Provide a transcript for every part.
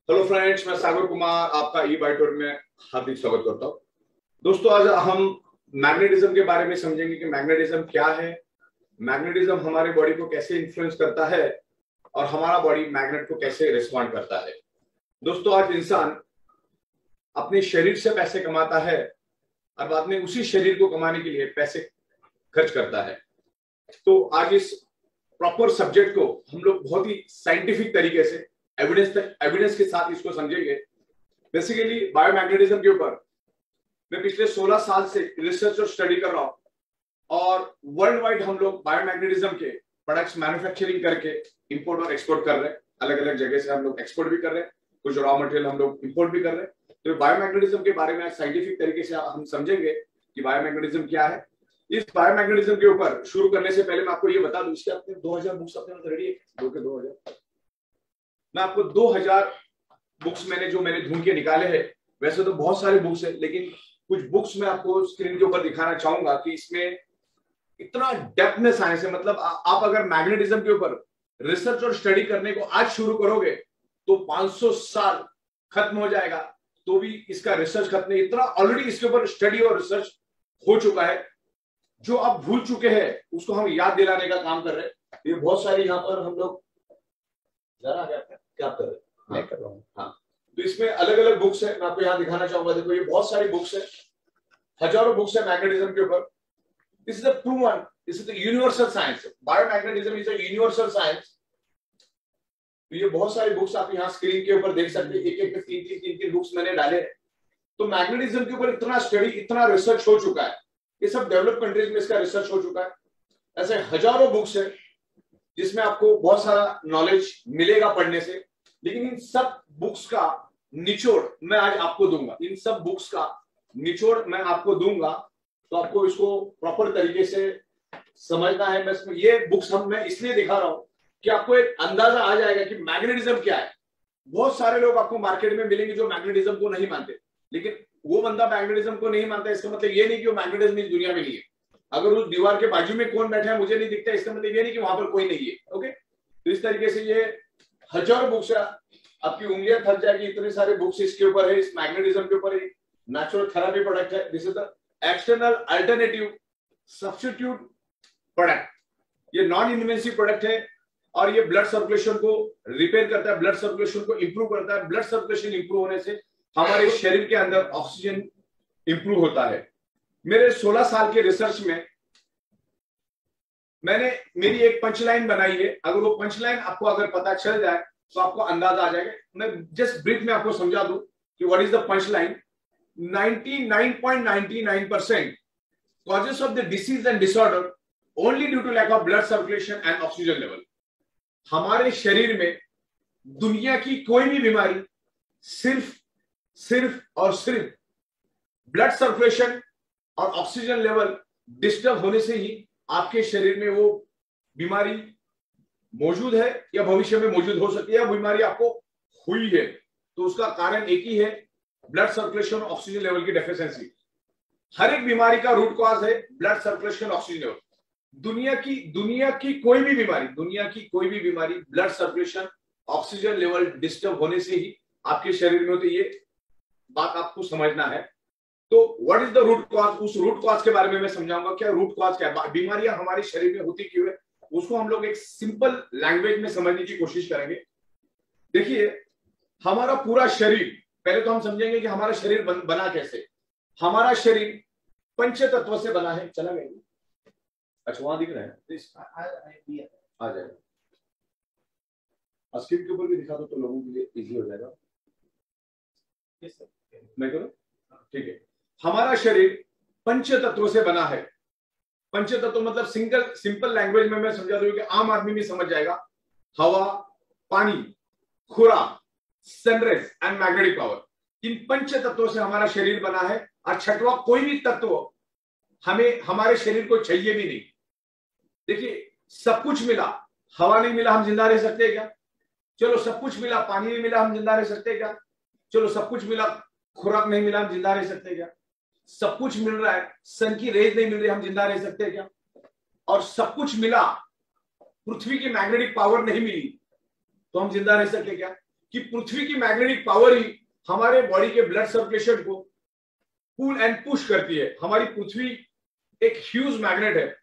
Hello friends, मैं सागर कुमार आपका ई बाइटोर में हार्दिक स्वागत करता हूं। दोस्तों, आज हम मैग्नेटिज्म के बारे में समझेंगे कि मैग्नेटिज्म क्या है, मैग्नेटिज्म हमारी बॉडी को कैसे इन्फ्लुएंस करता है और हमारा बॉडी मैग्नेट को कैसे रिस्पॉन्ड करता है। दोस्तों, आज इंसान अपने शरीर से पैसे कमाता है और बाद में उसी शरीर को कमाने के लिए पैसे खर्च करता है। तो आज इस प्रॉपर सब्जेक्ट को हम लोग बहुत ही साइंटिफिक तरीके से एविडेंस के साथ इसको समझेंगे। बेसिकली बायोमैग्नेटिज्म के ऊपर मैं पिछले 16 साल से रिसर्च और स्टडी कर रहा हूं और वर्ल्ड वाइड हम लोग बायोमैग्नेटिज्म के प्रोडक्ट्स मैन्युफैक्चरिंग करके इंपोर्ट और एक्सपोर्ट कर रहे हैं। अलग अलग जगह से हम लोग एक्सपोर्ट भी कर रहे हैं, कुछ रॉ मटेरियल हम लोग इंपोर्ट भी कर रहे हैं। तो बायोमैग्नेटिज्म के बारे में साइंटिफिक तरीके से हम समझेंगे कि बायोमैग्नेटिज्म क्या है। इस बायोमैग्नेटिज्म के ऊपर शुरू करने से पहले मैं आपको ये बता दूं, इसके अपने 2000 बुक्स अपने रेडी है। 2000 मैं आपको 2000 बुक्स मैंने ढूंढ के निकाले हैं। वैसे तो बहुत सारे बुक्स है, लेकिन कुछ बुक्स मैं आपको स्क्रीन के ऊपर दिखाना चाहूंगा कि इसमें इतना डेप्थ में साइंस है। मतलब आप अगर मैग्नेटिज्म के ऊपर रिसर्च और स्टडी करने को आज शुरू करोगे तो 500 साल खत्म हो जाएगा तो भी इसका रिसर्च खत्म नहीं। इतना ऑलरेडी इसके ऊपर स्टडी और रिसर्च हो चुका है। जो आप भूल चुके हैं उसको हम याद दिलाने का काम कर रहे हैं। ये बहुत सारी यहाँ पर हम लोग जरा क्या कर रहे हैं, मैं कर रहा हूँ। हाँ, तो इसमें अलग अलग बुक्स है, मैं आपको यहाँ दिखाना चाहूंगा। देखो, ये बहुत सारी बुक्स है, हजारों बुक्स है मैग्नेटिज्म के ऊपर। This is the proven, this is the universal science. Biomagnetism is a universal science. तो ये बहुत सारी बुक्स आप यहाँ स्क्रीन के ऊपर देख सकते हैं। एक तीन बुक्स मैंने डाले। तो मैग्नेटिज्म के ऊपर इतना स्टडी, इतना रिसर्च हो चुका है। ये सब डेवलप कंट्रीज में इसका रिसर्च हो चुका है। ऐसे हजारों बुक्स है जिसमें आपको बहुत सारा नॉलेज मिलेगा पढ़ने से। लेकिन इन सब बुक्स का निचोड़ मैं आज आपको दूंगा। इन सब बुक्स का निचोड़ मैं आपको दूंगा, तो आपको इसको प्रॉपर तरीके से समझना है। मैं ये बुक्स मैं इसलिए दिखा रहा हूं कि आपको एक अंदाजा आ जाएगा कि मैग्नेटिज्म क्या है। बहुत सारे लोग आपको मार्केट में मिलेंगे जो मैग्नेटिज्म को नहीं मानते, लेकिन वो बंदा मैग्नेटिज्म को नहीं मानता इसका मतलब ये नहीं कि वो मैग्नेटिज्म इस दुनिया में नहीं है। अगर उस दीवार के बाजू में कौन बैठा है मुझे नहीं दिखता, इसका मतलब ये नहीं कि वहां पर कोई नहीं है। ओके, तो इस तरीके से ये हजारों बुक्स है, आपकी उंगलियां थक जाएगी, इतने सारे बुक्स इसके ऊपर है। इस मैग्नेटिज्म के ऊपर एक नेचुरल थेरेपी प्रोडक्ट है। This is the external alternative substitute product. ये नॉन इन्वेसिव प्रोडक्ट है और ये ब्लड सर्कुलेशन को रिपेयर करता है, ब्लड सर्कुलेशन को इंप्रूव करता है। ब्लड सर्कुलेशन इंप्रूव होने से हमारे शरीर के अंदर ऑक्सीजन इंप्रूव होता है। मेरे 16 साल के रिसर्च में मैंने मेरी एक पंचलाइन बनाई है। अगर वो पंचलाइन आपको अगर पता चल जाए तो आपको अंदाजा आ जाएगा। मैं जस्ट ब्रीफ में आपको समझा दूं कि what is the punchline. 99.99% causes of the disease and disorder only due to lack of blood circulation and oxygen level। हमारे शरीर में दुनिया की कोई भी बीमारी सिर्फ और सिर्फ ब्लड सर्कुलेशन और ऑक्सीजन लेवल डिस्टर्ब होने से ही आपके शरीर में वो बीमारी मौजूद है या भविष्य में मौजूद हो सकती है, या बीमारी आपको हुई है। तो उसका कारण एक ही है, ब्लड सर्कुलेशन और ऑक्सीजन लेवल की डेफिशिएंसी। हर एक बीमारी का रूट कॉज है ब्लड सर्कुलेशन ऑक्सीजन लेवल। दुनिया की कोई भी बीमारी blood circulation oxygen level disturb होने से ही आपके शरीर में होती है। ये बात आपको समझना है। तो what is the root cause, उस रूट कॉज के बारे में मैं समझाऊंगा। क्या रूट कॉज क्या है, बीमारियां हमारे शरीर में होती क्यों है, उसको हम लोग एक सिंपल लैंग्वेज में समझने की कोशिश करेंगे। देखिए, हमारा पूरा शरीर, पहले तो हम समझेंगे कि हमारा शरीर बना कैसे। हमारा शरीर पंच तत्व से बना है। चला गया? अच्छा, वहां दिख रहा है, आ जाएगा। स्क्रीन के ऊपर भी दिखा दो तो लोगों के लिए इजी हो जाएगा। मैं करूं? ठीक है। हमारा शरीर पंच तत्वों से बना है। पंच तत्व मतलब सिंपल लैंग्वेज में मैं समझा दूं कि आम आदमी भी समझ जाएगा। हवा, पानी, खुराक, सनराइज एंड मैग्नेटिक पावर। इन पंच तत्वों से हमारा शरीर बना है और छठवां कोई भी तत्व हमें हमारे शरीर को चाहिए भी नहीं। देखिए, सब कुछ मिला, हवा नहीं मिला हम जिंदा रह सकते हैं क्या? चलो, सब कुछ मिला, पानी नहीं मिला हम जिंदा रह सकते हैं क्या? चलो, सब कुछ मिला, खुराक नहीं मिला हम जिंदा रह सकते हैं क्या? सब कुछ मिल रहा है, सन की रेज नहीं मिल रही, हम जिंदा रह सकते हैं क्या? और सब कुछ मिला, पृथ्वी की मैग्नेटिक पावर नहीं मिली तो हम जिंदा रह सकते क्या? कि पृथ्वी की मैग्नेटिक पावर ही हमारे बॉडी के ब्लड सर्कुलेशन को पुल एंड पुश करती है। हमारी पृथ्वी एक ह्यूज मैग्नेट है,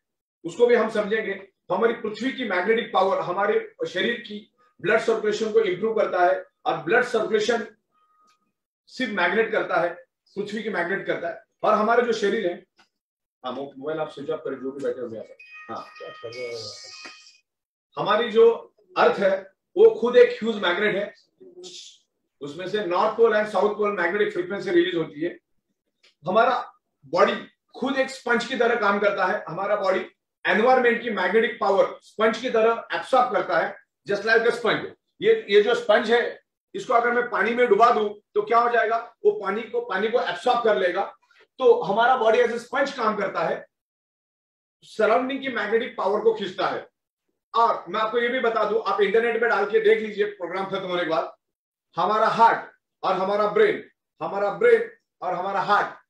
उसको भी हम समझेंगे। हमारी पृथ्वी की मैग्नेटिक पावर हमारे शरीर की ब्लड सर्कुलेशन को इंप्रूव करता है, और ब्लड सर्कुलेशन सिर्फ मैग्नेट करता है, पृथ्वी की मैग्नेट करता है। और हमारे जो शरीर है, हाँ मोबाइल आप स्विच ऑफ करें जो भी बैठे हुए हैं। हाँ, हमारी जो अर्थ है वो खुद एक ह्यूज मैग्नेट है, उसमें से north pole and south pole magnetic frequency release होती है। हमारा बॉडी खुद एक स्पंज की तरह काम करता है। हमारा बॉडी एनवायरमेंट की मैग्नेटिक पावर स्पंज की तरह एब्सॉर्ब करता है, जस्ट लाइक अ स्पंज। ये जो स्पंज है, इसको अगर मैं पानी में डुबा दूं तो क्या हो जाएगा, वो पानी को एब्सॉर्ब कर लेगा। तो हमारा बॉडी एज ए स्पंज काम करता है, सराउंडिंग की मैग्नेटिक पावर को खींचता है। और मैं आपको ये भी बता दूं, आप इंटरनेट पे डाल के देख लीजिए प्रोग्राम खत्म होने के बाद, हमारा हार्ट और हमारा ब्रेन और हमारा हार्ट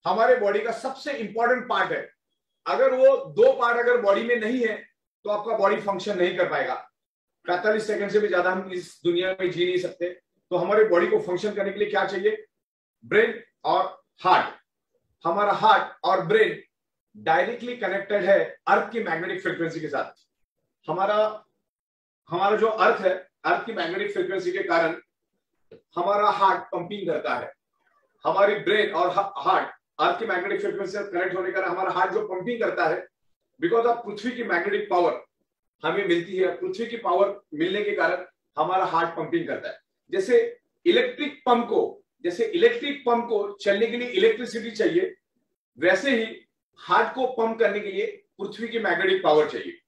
हमारे बॉडी का सबसे इंपॉर्टेंट पार्ट है। अगर वो दो पार्ट अगर बॉडी में नहीं है तो आपका बॉडी फंक्शन नहीं कर पाएगा। 45 सेकंड से भी ज्यादा हम इस दुनिया में जी नहीं सकते। तो हमारे बॉडी को फंक्शन करने के लिए क्या चाहिए, ब्रेन और हार्ट। हमारा हार्ट और ब्रेन डायरेक्टली कनेक्टेड है अर्थ की मैग्नेटिक फ्रीक्वेंसी के साथ। हमारा जो अर्थ है, अर्थ की मैग्नेटिक फ्रीक्वेंसी के कारण हमारा हार्ट पंपिंग करता है। हमारी ब्रेन और हार्ट अर्थ की मैग्नेटिक फ्रीक्वेंसी से कनेक्ट होने का हमारा हार्ट जो पंपिंग करता है, बिकॉज ऑफ पृथ्वी की मैग्नेटिक पावर हमें मिलती है। पृथ्वी की पावर मिलने के कारण हमारा हार्ट पंपिंग करता है। जैसे इलेक्ट्रिक पंप को चलने के लिए इलेक्ट्रिसिटी चाहिए, वैसे ही हार्ट को पंप करने के लिए पृथ्वी की मैग्नेटिक पावर चाहिए।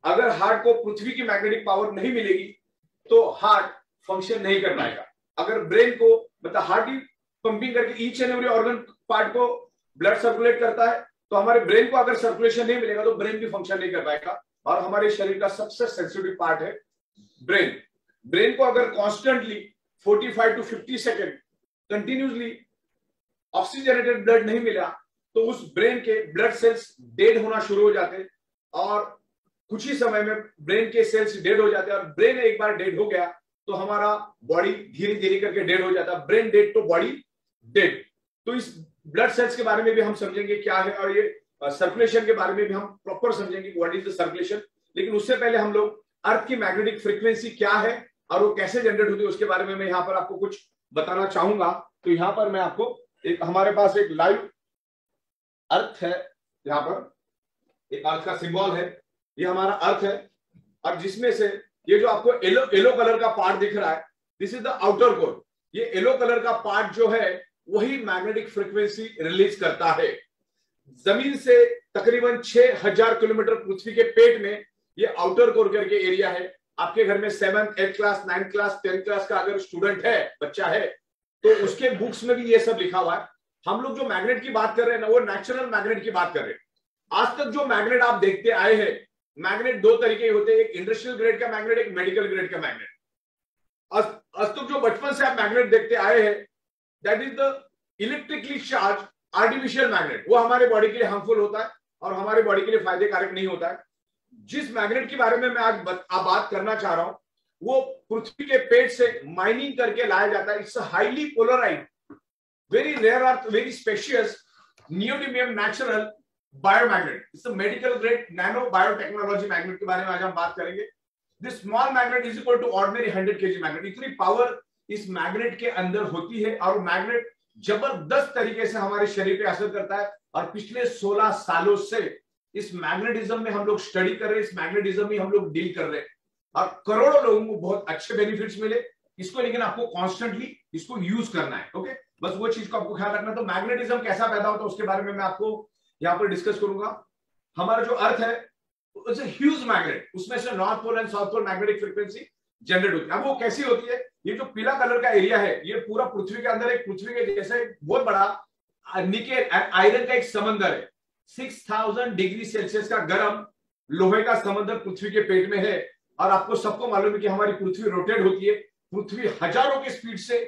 अगर हार्ट को पृथ्वी की मैग्नेटिक पावर नहीं मिलेगी तो हार्ट फंक्शन नहीं कर पाएगा। अगर ब्रेन को, मतलब हार्ट ही पंपिंग करके each and every organ part को ब्लड सर्कुलेट करता है, तो हमारे ब्रेन को अगर सर्कुलेशन नहीं मिलेगा तो ब्रेन भी फंक्शन नहीं कर पाएगा। और हमारे शरीर का सबसे सेंसिटिव पार्ट है ब्रेन। ब्रेन को अगर constantly 45 to 50 second continuously oxygenated blood नहीं मिला तो उस ब्रेन के ब्लड सेल्स डेड होना शुरू हो जाते हैं, और कुछ ही समय में ब्रेन के सेल्स डेड हो जाते हैं। और ब्रेन एक बार डेड हो गया तो हमारा बॉडी धीरे धीरे करके डेड हो जाता है। ब्रेन डेड तो बॉडी डेड। तो इस ब्लड सेल्स के बारे में भी हम समझेंगे क्या है, और ये सर्कुलेशन के बारे में भी हम प्रॉपर समझेंगे व्हाट इज द सर्कुलेशन। लेकिन उससे पहले हम लोग अर्थ की मैग्नेटिक फ्रीक्वेंसी क्या है और वो कैसे जनरेट होती है उसके बारे में मैं यहाँ पर आपको कुछ बताना चाहूंगा। तो यहाँ पर मैं आपको हमारे पास एक लाइव अर्थ है, यहाँ पर एक अर्थ का सिंबल है, ये हमारा अर्थ है। और जिसमें से ये जो आपको येलो कलर का पार्ट दिख रहा है, this is the outer core. ये येलो कलर का पार्ट जो है वही मैग्नेटिक फ्रीक्वेंसी रिलीज करता है। जमीन से तकरीबन 6000 किलोमीटर पृथ्वी के पेट में ये आउटर कोर करके एरिया है। आपके घर में 7th 8th class 9th class 10th class का अगर स्टूडेंट है, बच्चा है, तो उसके बुक्स में भी ये सब लिखा हुआ है। हम लोग जो मैग्नेट की बात कर रहे हैं ना, वो नेचुरल मैग्नेट की बात कर रहे हैं। आज तक जो मैग्नेट आप देखते आए हैं, मैग्नेट दो तरीके होते हैं, एक इंडस्ट्रियल ग्रेड का मैग्नेट, एक मेडिकल ग्रेड का मैग्नेट। आज तक जो बचपन से आप मैग्नेट देखते आए हैं, that is the electrically charge artificial magnet. वो हमारे बॉडी के लिए हार्मफुल होता है और हमारे बॉडी के लिए फायदे कारक नहीं होता है। जिस मैग्नेट के बारे में मैं आज बात करना चाह रहा हूं, वो पृथ्वी के पेट से माइनिंग करके लाया जाता है। It's highly polarised, very rare earth, very spacious neodymium natural biomagnet. It's medical grade nano biotechnology magnet के बारे में आज हम बात करेंगे। This small magnet is equal to ordinary 100 kg magnet. इतनी पावर इस मैग्नेट के अंदर होती है और मैग्नेट जबरदस्त तरीके से हमारे शरीर पे असर करता है। और पिछले 16 सालों से इस मैग्नेटिज्म में हम लोग स्टडी कर रहे हैं, इस मैग्नेटिज्म में हम लोग डील कर रहे हैं और करोड़ों लोगों को बहुत अच्छे बेनिफिट्स मिले इसको। लेकिन आपको कॉन्स्टेंटली इसको यूज करना है। ओके, बस वो चीज को आपको ख्याल रखना। तो मैग्नेटिज्म कैसा पैदा होता है उसके बारे में मैं आपको यहाँ पर डिस्कस करूंगा। हमारा जो अर्थ है इट्स अ ह्यूज मैग्नेट, उसमें से north pole and south pole magnetic frequency generate होती है। अब वो कैसी होती है, ये जो पीला कलर का एरिया है, ये पूरा पृथ्वी के अंदर एक पृथ्वी के जैसे बहुत बड़ा निकेल आयरन का एक समंदर है। 6000 डिग्री सेल्सियस का गर्म लोहे का समंदर पृथ्वी के पेट में है। और आपको सबको मालूम है कि हमारी पृथ्वी रोटेट होती है। पृथ्वी हजारों की स्पीड से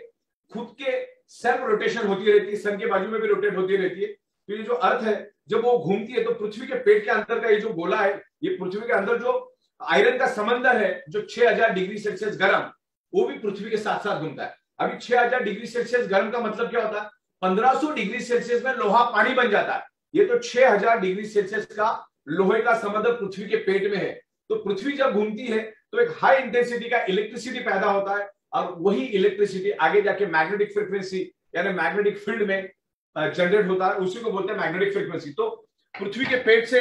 खुद के सेल्फ रोटेशन होती रहती है, सन के बाजू में भी रोटेट होती रहती है। तो ये जो अर्थ है जब वो घूमती है तो पृथ्वी के पेट के अंदर का ये जो गोला है, ये पृथ्वी के अंदर जो आयरन का समंदर है जो 6000 डिग्री सेल्सियस गर्म, वो भी पृथ्वी के साथ साथ घूमता है। अभी 6000 डिग्री सेल्सियस गर्म का मतलब क्या होता है? 1500 डिग्री सेल्सियस में लोहा पानी बन जाता है। ये तो 6000 डिग्री सेल्सियस का लोहे का समंदर पृथ्वी के पेट में है। तो पृथ्वी जब घूमती है तो एक हाई इंटेंसिटी का इलेक्ट्रिसिटी पैदा होता है, और वही इलेक्ट्रिसिटी आगे जाके मैग्नेटिक फ्रीक्वेंसी यानी मैग्नेटिक फील्ड में जनरेट होता है, उसी को बोलते हैं मैग्नेटिक फ्रीक्वेंसी। तो पृथ्वी के पेट से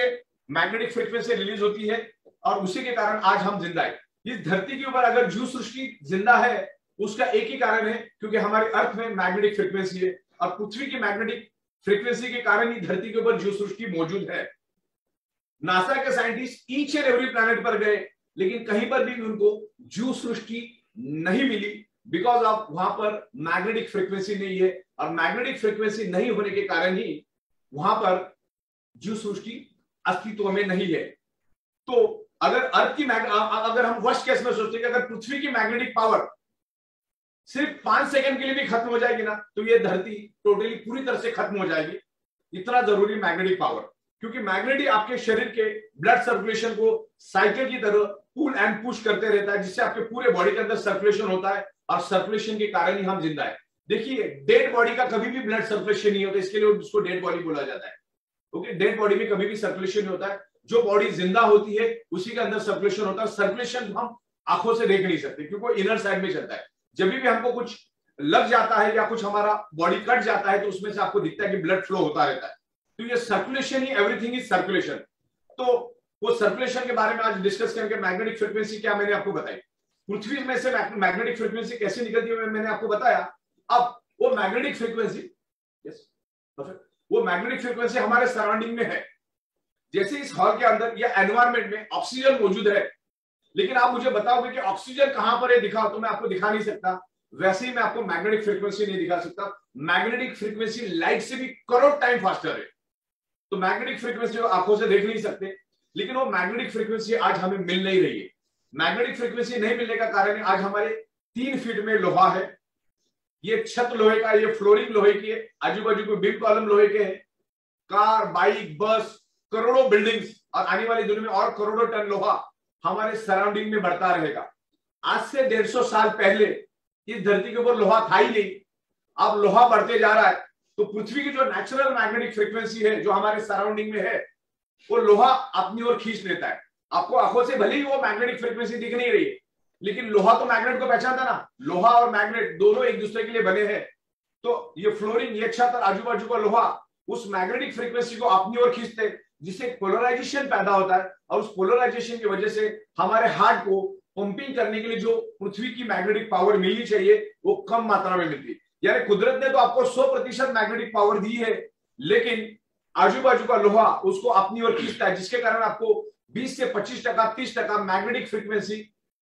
मैग्नेटिक फ्रीक्वेंसी रिलीज होती है और उसी के कारण आज हम जिंदा है। इस धरती के ऊपर अगर जीव सृष्टि जिंदा है उसका एक ही कारण है, क्योंकि हमारे अर्थ में मैग्नेटिक फ्रीक्वेंसी है, और पृथ्वी की मैग्नेटिक फ्रीक्वेंसी के कारण ही धरती के ऊपर जीव सृष्टि मौजूद है। नासा के scientist each and every planet पर गए, लेकिन कहीं पर भी उनको जीव सृष्टि नहीं मिली, बिकॉज ऑफ वहां पर मैग्नेटिक फ्रीक्वेंसी नहीं है, और मैग्नेटिक फ्रीक्वेंसी नहीं होने के कारण ही वहां पर जीव सृष्टि अस्तित्व में नहीं है। तो अगर अर्थ की अगर हम वर्स्ट केस में सोचते हैं कि अगर पृथ्वी की मैग्नेटिक पावर सिर्फ 5 सेकंड के लिए भी खत्म हो जाएगी ना, तो ये धरती टोटली पूरी तरह से खत्म हो जाएगी। इतना जरूरी मैग्नेटिक पावर, क्योंकि मैग्नेटिक आपके शरीर के ब्लड सर्कुलेशन को साइकिल की तरह पुल एंड पुश करते रहता है, जिससे आपके पूरे बॉडी के अंदर सर्कुलेशन होता है, और सर्कुलेशन के कारण ही हम जिंदा है। देखिए, डेड बॉडी का कभी भी ब्लड सर्कुलेशन नहीं होता, इसके लिए उसको डेड बॉडी बोला जाता है। ओके, डेड बॉडी में कभी भी सर्कुलेशन नहीं होता है। जो बॉडी जिंदा होती है उसी के अंदर सर्कुलेशन होता है। सर्कुलेशन हम आंखों से देख नहीं सकते, क्योंकि वो इनर साइड में चलता है। जब भी हमको कुछ लग जाता है या कुछ हमारा बॉडी कट जाता है, तो उसमें से आपको दिखता है कि ब्लड फ्लो होता रहता है। तो ये circulation he, everything is circulation. तो वो सर्कुलेशन के बारे में आज डिस्कस करेंगे। मैग्नेटिक फ्रीक्वेंसी क्या, मैंने आपको बताई। पृथ्वी में से मैग्नेटिक फ्रीक्वेंसी कैसे निकलती है मैंने आपको बताया। अब वो मैग्नेटिक फ्रीक्वेंसी, यस परफेक्ट, वो मैग्नेटिक फ्रीक्वेंसी हमारे सराउंडिंग में है। जैसे इस हॉल के अंदर या एनवायरमेंट में ऑक्सीजन मौजूद है, लेकिन आप मुझे बताओगे कि ऑक्सीजन कहां पर है दिखाओ, तो मैं आपको दिखा नहीं सकता। वैसे ही मैं आपको मैग्नेटिक फ्रीक्वेंसी नहीं दिखा सकता। मैग्नेटिक फ्रीक्वेंसी लाइट से भी करोड़ टाइम फास्टर है। तो मैग्नेटिक फ्रीक्वेंसी आंखों से देख नहीं सकते, लेकिन वो मैग्नेटिक फ्रीक्वेंसी आज हमें मिल नहीं रही है। मैग्नेटिक फ्रीक्वेंसी नहीं मिलने का कारण आज हमारे 3 फीट में लोहा है। ये छत लोहे का, ये फ्लोरिंग लोहे की है, आजू बाजू के बिग कॉलम लोहे के हैं। कार, बाइक, बस, करोड़ों बिल्डिंग्स, और आने वाली दुनिया में और करोड़ों टन लोहा हमारे सराउंडिंग में बढ़ता रहेगा। आज से 150 साल पहले इस धरती के ऊपर लोहा था ही नहीं। अब लोहा बढ़ते जा रहा है, तो पृथ्वी की जो नेचुरल मैग्नेटिक फ्रीक्वेंसी है जो हमारे सराउंडिंग में है, वो लोहा अपनी ओर खींच लेता है। आपको आंखों से भले ही वो मैग्नेटिक फ्रीक्वेंसी दिख नहीं रही है, लेकिन लोहा तो मैग्नेट को पहचानता ना। लोहा और मैग्नेट दोनों एक दूसरे के लिए बने हैं। तो ये फ्लोरिंग, ये छत और आजू बाजू का लोहा उस मैग्नेटिक फ्रीक्वेंसी को अपनी ओर खींचते, जिससे पोलराइजेशन पैदा होता है, और उस पोलराइजेशन की वजह से हमारे हार्ट को पंपिंग करने के लिए जो पृथ्वी की मैग्नेटिक पावर मिलनी चाहिए वो कम मात्रा में मिलती है। यानी कुदरत ने तो आपको 100% मैग्नेटिक पावर दी है, लेकिन आजू बाजू का लोहा उसको अपनी ओर खींचता है, जिसके कारण आपको 20 से 25%, 30% मैग्नेटिक फ्रीक्वेंसी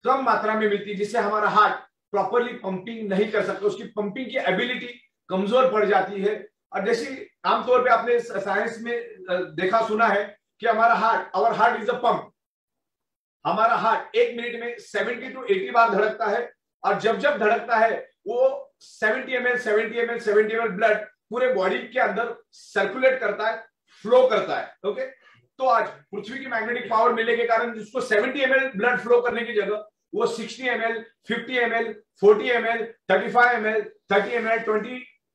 कम मात्रा में मिलती है, जिससे हमारा हार्ट प्रॉपरली पंपिंग नहीं कर सकता। उसकी पंपिंग की एबिलिटी कमजोर पड़ जाती है। और जैसे आमतौर पे आपने साइंस में देखा सुना है कि हमारा heart, our heart is a pump. हमारा हार्ट 1 मिनट में 70 to 80 बार धड़कता है, और जब जब धड़कता है वो 70 ml ब्लड पूरे बॉडी के अंदर सर्कुलेट करता है, फ्लो करता है। ओके, तो आज पृथ्वी की मैग्नेटिक पावर मिलने के कारण जिसको 70 ml ब्लड फ्लो करने की जगह वो 60 ml, 50 ml, 40 ml, 35 ml, 30 ml,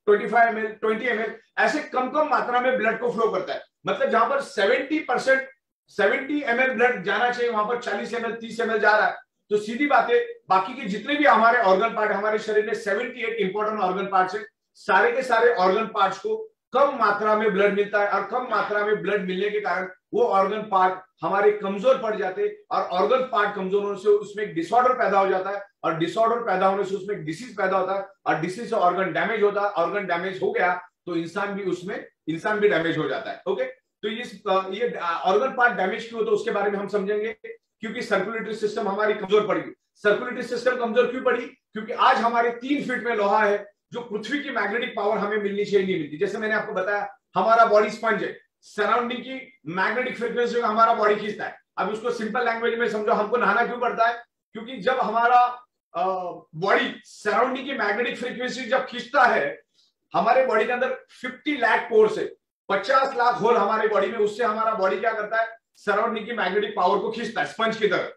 25 ml, 20 ml ऐसे कम कम मात्रा में ब्लड को फ्लो करता है। मतलब जहां पर 70 ml ब्लड जाना चाहिए, वहां पर 40 ml, 30 ml जा रहा है। तो सीधी बात है, बाकी के जितने भी हमारे ऑर्गन पार्ट, हमारे शरीर में 78 इंपॉर्टेंट ऑर्गन पार्ट्स है, सारे के सारे ऑर्गन पार्ट्स को कम मात्रा में ब्लड मिलता है, और कम मात्रा में ब्लड मिलने के कारण वो ऑर्गन पार्ट हमारे कमजोर पड़ जाते हैं, और ऑर्गन पार्ट कमजोर होने से उसमें एक डिसऑर्डर पैदा हो जाता है, और डिसऑर्डर पैदा होने से उसमें एक डिसीज पैदा होता है, और डिसीज से ऑर्गन डैमेज होता है। ऑर्गन डैमेज हो गया तो इंसान भी डैमेज हो जाता है। ओके, तो ये ऑर्गन पार्ट डैमेज क्यों होता है उसके बारे में हम समझेंगे, क्योंकि सर्कुलेटरी सिस्टम हमारी कमजोर पड़ी। सर्कुलेटरी सिस्टम कमजोर क्यों पड़ी? क्योंकि आज हमारे 3 फीट में लोहा है, जो पृथ्वी की मैग्नेटिक पावर हमें मिलनी चाहिए नहीं मिलती। जैसे मैंने आपको बताया, हमारा बॉडी स्पंज है, सराउंडिंग की मैग्नेटिक फ्रीक्वेंसी को हमारा बॉडी खींचता है। अब उसको सिंपल लैंग्वेज में समझो, हमको नहाना क्यों पड़ता है? क्योंकि जब हमारा बॉडी सराउंडिंग की मैग्नेटिक फ्रीक्वेंसी जब खींचता है, हमारे बॉडी के अंदर 50 लाख पोर्स है, 50 लाख होल हमारे बॉडी में, उससे हमारा बॉडी क्या करता है? सराउंडिंग की मैग्नेटिक पावर को खींचता है स्पंज की तरह।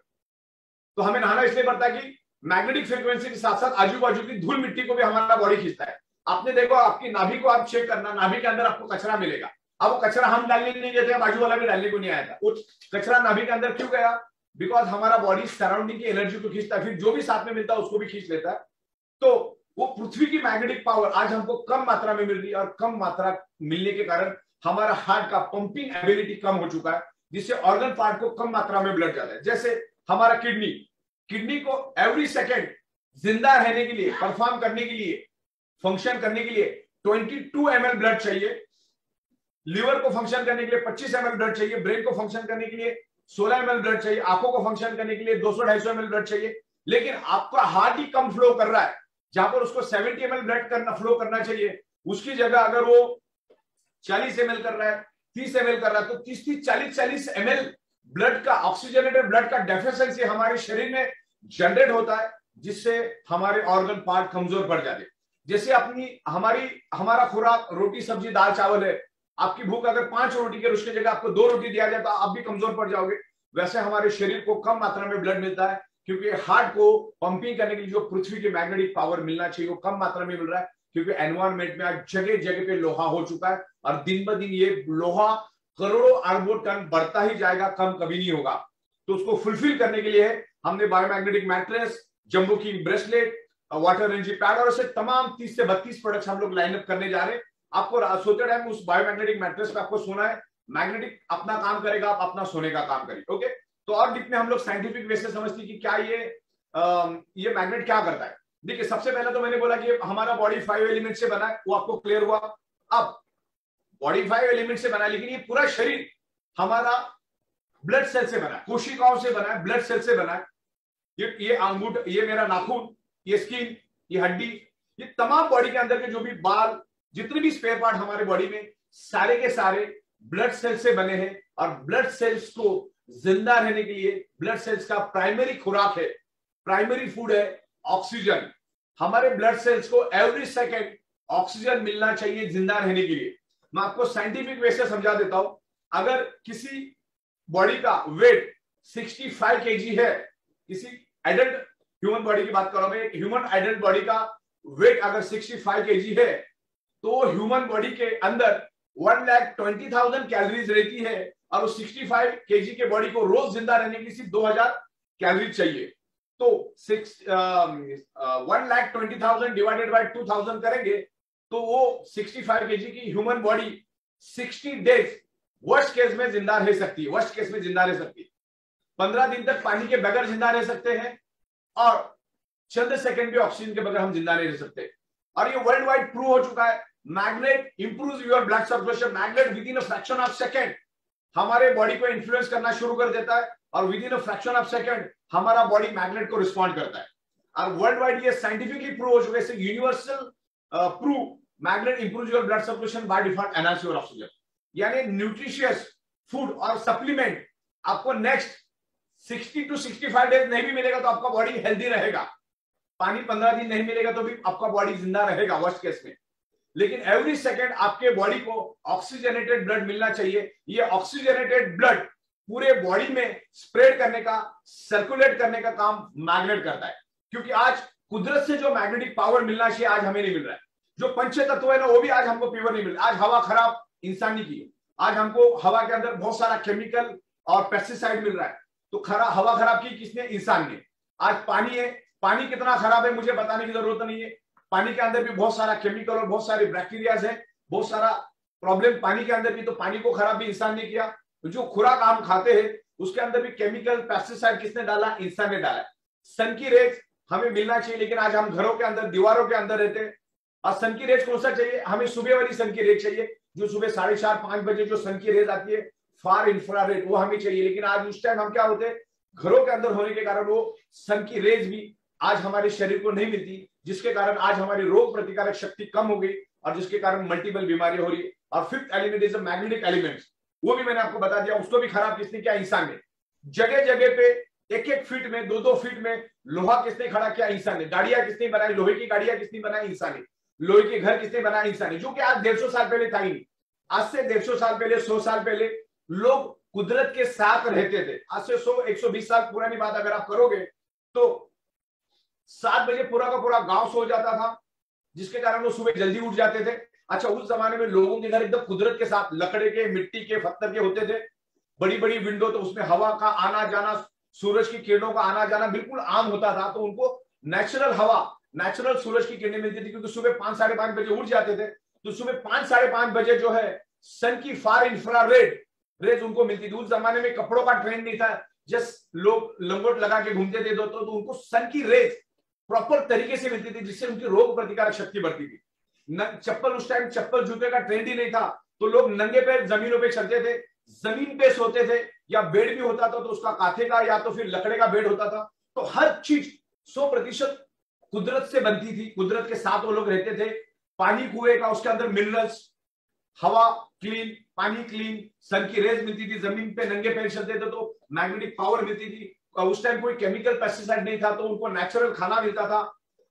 तो हमें नहाना इसलिए पड़ता है कि मैग्नेटिक फ्रीक्वेंसी के साथ साथ आजू बाजू की धूल मिट्टी को भी हमारा बॉडी खींचता है। आपने देखो, आपकी नाभि को आप चेक करना, नाभि के अंदर आपको कचरा मिलेगा। अब वो कचरा हम डालने नहीं देते, बाजू वाला भी डालने को नहीं आया था, वो कचरा नाभि के अंदर क्यों गया? बिकॉज हमारा बॉडी सराउंडिंग की एनर्जी को खींचता है, फिर जो भी साथ में मिलता है उसको भी खींच लेता है। तो वो पृथ्वी की मैग्नेटिक पावर आज हमको कम मात्रा में मिल रही है, और कम मात्रा मिलने के कारण हमारा हार्ट का पंपिंग एबिलिटी कम हो चुका है, जिससे ऑर्गन पार्ट को कम मात्रा में ब्लड जाता है। जैसे हमारा किडनी को एवरी सेकेंड जिंदा रहने के लिए, परफॉर्म करने के लिए, फंक्शन करने के लिए 22 ml ब्लड चाहिए। लिवर को फंक्शन करने के लिए 25 ml ब्लड चाहिए। ब्रेन को फंक्शन करने के लिए 16 ml ब्लड चाहिए। आंखों को फंक्शन करने के लिए 200-250 ml ब्लड चाहिए। लेकिन आपका हार्ट ही कम फ्लो कर रहा है, जहां पर उसको 70 ml ब्लड फ्लो करना चाहिए, उसकी जगह अगर वो 40 ml कर रहा है, 30 ml कर रहा है, तो 30-40 ml ब्लड का, ऑक्सीजनेटेड ब्लड का डेफिशिएंसी हमारे शरीर में जनरेट होता है, जिससे हमारे ऑर्गन पार्ट कमजोर पड़ जाते हैं। जैसे हमारा खुराक रोटी सब्जी दाल चावल है, आपकी भूख अगर 5 रोटी के उसकी जगह आपको 2 रोटी दिया जाए तो आप भी कमजोर पड़ जाओगे। वैसे हमारे शरीर को कम मात्रा में ब्लड मिलता है, क्योंकि हार्ट को पंपिंग करने के लिए जो पृथ्वी की मैग्नेटिक पावर मिलना चाहिए वो कम मात्रा में मिल रहा है, क्योंकि एनवायरमेंट में आज जगह जगह पे लोहा हो चुका है, और दिन ब दिन ये लोहा करोड़ों अरबों टन बढ़ता ही जाएगा, कम कभी नहीं होगा। तो उसको फुलफिल करने के लिए हमने biomagnetic mattress, jumbo king bracelet, water energy pad और ऐसे तमाम 30 से 32 प्रोडक्ट्स हम लोग लाइनअप करने जा रहे हैं। आपको सोते टाइम उस बायोमैग्नेटिक मैट्रेस पे आपको सोना है, मैग्नेटिक अपना काम करेगा, आप अपना सोने का काम करेंगे। ओके, तो और डीप में हम लोग साइंटिफिक वे से समझते हैं कि क्या ये मैग्नेट क्या करता है। देखिए, सबसे पहले तो मैंने बोला कि हमारा बॉडी 5 एलिमेंट से बना है, वो आपको क्लियर हुआ। अब बॉडी 5 एलिमेंट से बना है, लेकिन ये पूरा शरीर हमारा ब्लड सेल से बना है, कोशिकाओं से बना है, ब्लड सेल से बना है। ये अंगूठ, ये मेरा नाखून, ये स्किन, ये हड्डी, ये तमाम बॉडी के अंदर के जो भी बाल, जितने भी स्पेयर पार्ट हमारे बॉडी में, सारे के सारे ब्लड सेल से बने हैं। और ब्लड सेल्स को जिंदा रहने के लिए ब्लड सेल्स का प्राइमरी खुराक है, प्राइमरी फूड है ऑक्सीजन। हमारे ब्लड सेल्स को एवरी सेकेंड ऑक्सीजन मिलना चाहिए जिंदा रहने के लिए। मैं आपको साइंटिफिक वे से समझा देता हूं। अगर किसी बॉडी का वेट 65 kg है, किसी एडल्ट ह्यूमन बॉडी की बात कर रहा हूं मैं, ह्यूमन एडल्ट बॉडी का वेट अगर 65 kg है, तो ह्यूमन बॉडी के अंदर 1,20,000 कैलोरीज रहती है, और उस 65 kg के बॉडी को रोज जिंदा रहने के लिए सिर्फ 2,000 कैलोरीज चाहिए। तो 1,20,000 डिवाइडेड बाय 2,000 करेंगे तो वो 65 kg की human body 60 days worst case में जिंदा रह सकती है, वर्स्ट केस में जिंदा रह सकती है। 15 दिन तक पानी के बगैर जिंदा रह सकते हैं, और चंद सेकंड भी ऑक्सीजन के बगैर हम जिंदा नहीं रह सकते। और ये वर्ल्ड वाइड प्रूव हो चुका है। Magnet improves your blood circulation. Magnet with in a fraction of second हमारे बॉडी को इन्फ्लुएंस करना शुरू कर देता है, और with in a fraction of second हमारा बॉडी मैग्नेट को रिस्पॉन्ड करता है। और वर्ल्ड वाइड ये साइंटिफिकली प्रूव हो चुका है, universal prove magnet improves your blood circulation by default, enhance your oxygen. यानी न्यूट्रिशियस फूड और सप्लीमेंट आपको नेक्स्ट 60 to 65 डेज नहीं भी मिलेगा तो आपका बॉडी हेल्दी रहेगा। पानी 15 दिन नहीं मिलेगा तो भी आपका बॉडी जिंदा रहेगा वर्स्ट केस में। लेकिन एवरी सेकेंड आपके बॉडी को ऑक्सीजनेटेड ब्लड मिलना चाहिए। ये ऑक्सीजनेटेड ब्लड पूरे बॉडी में स्प्रेड करने का, सर्कुलेट करने का काम मैग्नेट करता है। क्योंकि आज कुदरत से जो मैग्नेटिक पावर मिलना चाहिए आज हमें नहीं मिल रहा है। जो पंच तत्व है ना, वो भी आज हमको प्योर नहीं मिल रहा। आज हवा खराब इंसान ने की है। आज हमको हवा के अंदर बहुत सारा केमिकल और पेस्टिसाइड मिल रहा है। तो हवा खराब की किसने? इंसान ने। आज पानी है, पानी कितना खराब है मुझे बताने की जरूरत नहीं है। पानी के अंदर भी बहुत सारा केमिकल और बहुत सारे बैक्टीरियाज है, बहुत सारा प्रॉब्लम पानी के अंदर भी। तो पानी को खराब भी इंसान ने किया। तो जो खुराक हम खाते हैं उसके अंदर भी केमिकल पेस्टिसाइड किसने डाला? इंसान ने डाला। सन की रेज हमें मिलना चाहिए, लेकिन आज हम घरों के अंदर, दीवारों के अंदर रहते हैं। और सन की रेज कौन सा चाहिए? हमें सुबह वाली सन की रेज चाहिए, जो सुबह 4:30-5 बजे जो सन की रेज आती है, फार इंफ्रारेड, वो हमें चाहिए। लेकिन आज उस टाइम हम क्या होते हैं, घरों के अंदर होने के कारण वो सन की रेज भी आज हमारे शरीर को नहीं मिलती, जिसके कारण आज हमारी रोग प्रतिकारक शक्ति कम हो गई, और जिसके कारण मल्टीपल बीमारियां हो रही है। और fifth element is magnetic elements, वो भी मैंने आपको बता दिया, उसको भी खराब किसने किया? इंसान ने। जगह जगह पे 1-1 फीट में, 2-2 फीट में लोहा किसने खड़ा किया? इंसान ने। गाड़ियां किसने बनाई? लोहे की गाड़ियां किसने बनाई? इंसान ने। लोहे के घर किसने बनाए? इंसान ने। जो कि आज 150 साल पहले था ही नहीं। आज से 150 साल पहले, 100 साल पहले लोग कुदरत के साथ रहते थे। आज से 100-120 साल पुरानी बात अगर आप करोगे तो 7 बजे पूरा का पूरा गांव सो जाता था, जिसके कारण वो सुबह जल्दी उठ जाते थे। अच्छा, उस जमाने में लोगों के घर एकदम कुदरत के साथ लकड़े के, मिट्टी के, पत्थर के होते थे, बड़ी बड़ी विंडो, तो उसमें हवा का आना जाना, सूरज की किरणों का आना जाना बिल्कुल आम होता था। तो उनको नेचुरल हवा, नेचुरल सूरज की किरणें मिलती थी, क्योंकि सुबह 5 साढ़े 5 बजे उठ जाते थे। तो सुबह 5 साढ़े 5 बजे जो है सन की फार इंफ्रारेड रेज उनको मिलती थी। उस जमाने में कपड़ों का ट्रेंड नहीं था, जस्ट लोग लंगोट लगा के घूमते थे, तो उनको सन की रेज प्रॉपर तरीके से मिलती थी, जिससे उनकी रोग प्रतिकारक शक्ति बढ़ती थी। चप्पल, उस टाइम चप्पल जूते का ट्रेंड ही नहीं था, तो लोग नंगे पैर जमीनों पे चलते थे, जमीन पे सोते थे, या बेड भी होता था तो उसका काथे का या तो फिर लकड़े का बेड होता था। तो हर चीज 100% कुदरत से बनती थी, कुदरत के साथ वो लोग रहते थे। पानी कुएं का, उसके अंदर मिनरल्स, हवा क्लीन, पानी क्लीन, सन की रेज मिलती थी, जमीन पे नंगे पैर चलते थे तो मैग्नेटिक पावर मिलती थी। उस टाइम कोई केमिकल पेस्टिसाइड नहीं था, तो उनको नेचुरल खाना मिलता था,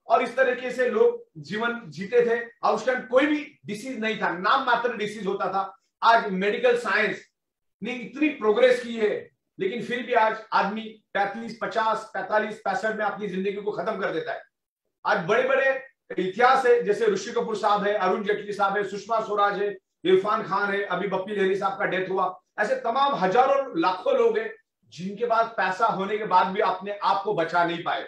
और इस तरीके से लोग जीवन जीते थे। और उस टाइम कोई भी डिसीज नहीं था, नाम मात्र डिसीज होता था। आज मेडिकल साइंस ने इतनी प्रोग्रेस की है, लेकिन फिर भी आज आदमी 35, 50, 45, 65 में अपनी जिंदगी को खत्म कर देता है। आज बड़े बड़े इतिहास है, जैसे ऋषि कपूर साहब है, अरुण जेटली साहब है, सुषमा स्वराज है, इरफान खान है, अभी बप्पी लहरी साहब का डेथ हुआ। ऐसे तमाम हजारों लाखों लोग हैं जिनके पास पैसा होने के बाद भी अपने आप को बचा नहीं पाए।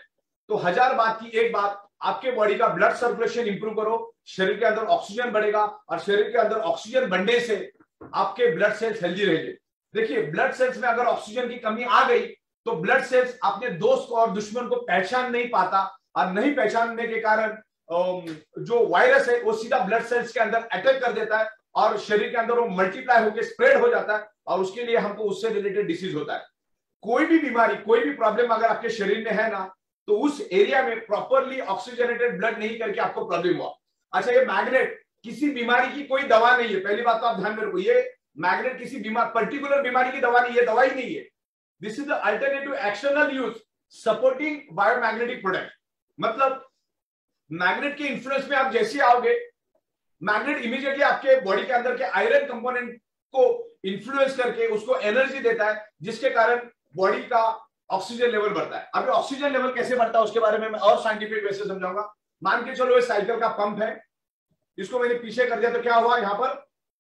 तो 1000 बात की एक बात, आपके बॉडी का ब्लड सर्कुलेशन इंप्रूव करो, शरीर के अंदर ऑक्सीजन बढ़ेगा, और शरीर के अंदर ऑक्सीजन बढ़ने से आपके ब्लड सेल्स हेल्दी रहेंगे। देखिए, ब्लड सेल्स में अगर ऑक्सीजन की कमी आ गई तो ब्लड सेल्स अपने दोस्त और दुश्मन को पहचान नहीं पाता, और नहीं पहचानने के कारण जो वायरस है वो सीधा ब्लड सेल्स के अंदर अटैक कर देता है, और शरीर के अंदर वो मल्टीप्लाई होकर स्प्रेड हो जाता है, और उसके लिए हमको उससे रिलेटेड डिसीज होता है। कोई भी बीमारी, कोई भी प्रॉब्लम अगर आपके शरीर में है ना, तो उस एरिया में प्रॉपरली ऑक्सीजनेटेड ब्लड नहीं करके आपको प्रॉब्लम हुआ। अच्छा, ये मैग्नेट किसी बीमारी की कोई दवा नहीं है, पहली बात तो आप ध्यान में रखो। ये मैग्नेट किसी पर्टिकुलर बीमारी की दवा नहीं है, दवाई नहीं है। This is the alternative external use supporting biomagnetic product. मतलब मैग्नेट के इन्फ्लुएंस में आप जैसे आओगे, मैग्नेट इमीडिएटली आपके बॉडी के अंदर के आयरन कंपोनेंट को इन्फ्लुएंस करके उसको एनर्जी देता है, जिसके कारण बॉडी का ऑक्सीजन लेवल बढ़ता है। अब ऑक्सीजन लेवल कैसे बढ़ता है उसके बारे में मैं और साइंटिफिक वे से समझाऊंगा। मान के चलो ये साइकिल का पंप है, इसको मैंने पीछे कर दिया तो क्या हुआ, यहाँ पर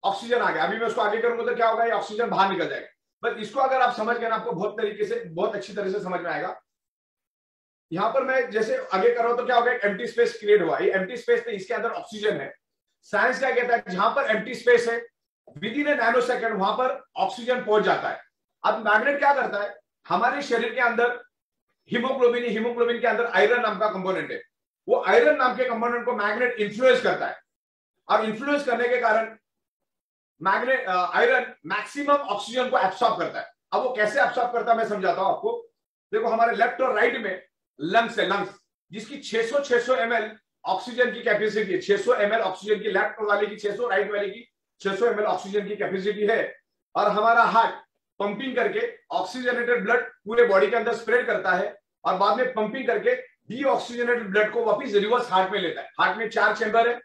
ऑक्सीजन आ गया। अभी मैं उसको आगे करूंगा तो क्या होगा, ये ऑक्सीजन बाहर निकल जाएगा। बस इसको अगर आप समझ गए ना, आपको बहुत तरीके से, बहुत अच्छी तरह से समझ में आएगा। यहां पर मैं जैसे आगे कर रहा हूं तो क्या होगा, एम्प्टी स्पेस क्रिएट हुआ। ये एम्प्टी स्पेस में इसके अंदर ऑक्सीजन है। साइंस क्या कहता है, जहां पर एम्प्टी स्पेस है with in A nano second वहां पर ऑक्सीजन पहुंच जाता है। अब मैग्नेट क्या करता है, हमारे शरीर के अंदर हीमोग्लोबिन, हीमोग्लोबिन के अंदर आयरन नाम का कंपोनेंट है। वो आयरन नाम के कंपोनेंट को मैग्नेट इन्फ्लुएंस करता है, और इन्फ्लुएंस करने के कारण मैग्नेट आयरन मैक्सिमम ऑक्सीजन को एब्सॉर्ब करता है। अब वो कैसे एब्सॉर्ब करता है मैं समझाता हूं आपको। देखो, हमारे लेफ्ट और राइट में लंग्स है, लंग्स जिसकी 600 ml ऑक्सीजन की कैपेसिटी है। 600 ml ऑक्सीजन की, लेफ्ट वाले की 600, राइट वाले की 600 ml ऑक्सीजन की कैपेसिटी है। और हमारा हार्ट पंपिंग करके ऑक्सीजनेटेड ब्लड पूरे बॉडी के अंदर स्प्रेड करता है, और बाद में पंपिंग करके डीऑक्सीजनेटेड ब्लड को वापस रिवर्स हार्ट में लेता है। हार्ट में 4 चैम्बर है,